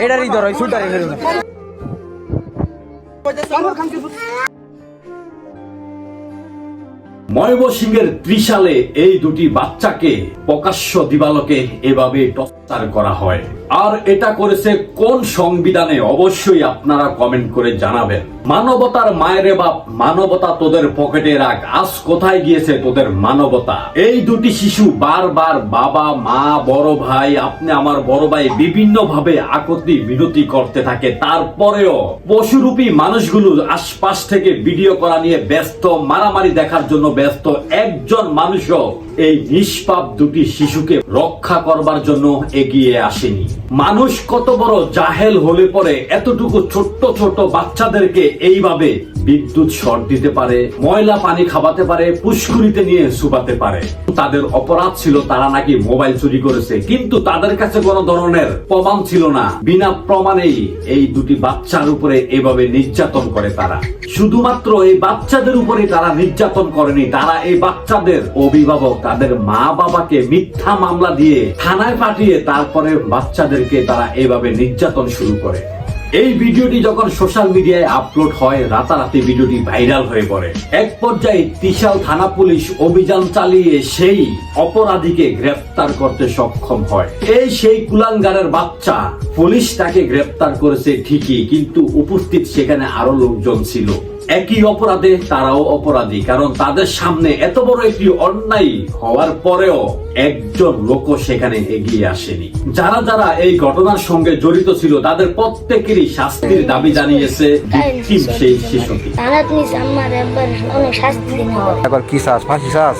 এটারই ধর ওই সুটারে ফেরো না। ময়মনসিংহের ত্রিশালে এই দুটি বাচ্চাকে প্রকাশ্য দিবালোকে এভাবে টর্চার করা হয়। আর এটা করেছে কোন সংবিধানে? অবশ্যই আপনারা কমেন্ট করে জানাবেন। মানবতার মায়েরে বাপ, মানবতা তোদের পকেটে রাখ। আজ কোথায় গিয়েছে তোদের মানবতা? এই দুটি শিশু বারবার বাবা, মা, বড় ভাই, আপনি আমার বড় ভাই বিভিন্ন ভাবে আকতি বিনতি করতে থাকে। তারপরেও পশুরূপী মানুষগুলো আশপাশ থেকে ভিডিও করা নিয়ে ব্যস্ত, মারামারি দেখার জন্য ব্যস্ত। একজন মানুষও এই নিষ্পাপ দুটি শিশুকে রক্ষা করবার জন্য এগিয়ে আসেনি। মানুষ কত বড় জাহেল হলে পরে এতটুকু ছোট্ট ছোট বাচ্চাদেরকে এইভাবে বিদ্যুৎ শর্ট দিতে পারে, ময়লা পানি খাওয়াতে পারে, পুষ্করিতে নিয়ে শুকাতে পারে। তাদের অপরাধ ছিল তারা নাকি মোবাইল চুরি করেছে, কিন্তু তাদের কাছে কোনো ধরনের প্রমাণ ছিল না। বিনা প্রমাণেই এই দুটি বাচ্চার উপরে এভাবে নির্যাতন করে তারা। শুধুমাত্র এই বাচ্চাদের উপরে তারা নির্যাতন করেনি, তারা এই বাচ্চাদের অভিভাবক, তাদের মা বাবাকে মিথ্যা মামলা দিয়ে থানায় পাঠিয়ে তারপরে বাচ্চাদেরকে তারা এভাবে নির্যাতন শুরু করে। এই ভিডিওটি যখন সোশ্যাল মিডিয়ায় আপলোড হয়, রাতারাতি ভিডিওটি ভাইরাল হয়ে পড়ে। এক পর্যায়ে ত্রিশাল থানা পুলিশ অভিযান চালিয়ে সেই অপরাধীকে গ্রেফতার করতে সক্ষম হয়। এই সেই কুলাঙ্গারের বাচ্চা। পুলিশ তাকে গ্রেফতার করেছে ঠিকই, কিন্তু উপস্থিত সেখানে আরো লোকজন ছিল। একই অপরাধে তারাও অপরাধী, কারণ তাদের সামনে এত বড় একটি অন্যায় হওয়ার পরেও একজন লোক সেখানে এগিয়ে আসেনি। যারা যারা এই ঘটনার সঙ্গে জড়িত ছিল তাদের প্রত্যেকেরই শাস্তির দাবি জানিয়েছে ভিকটিম সেই শিশুটি। তারা তুমি আমার একবার অনেক শাস্তি দিন। একবার কি চাস? ফাঁসি চাস?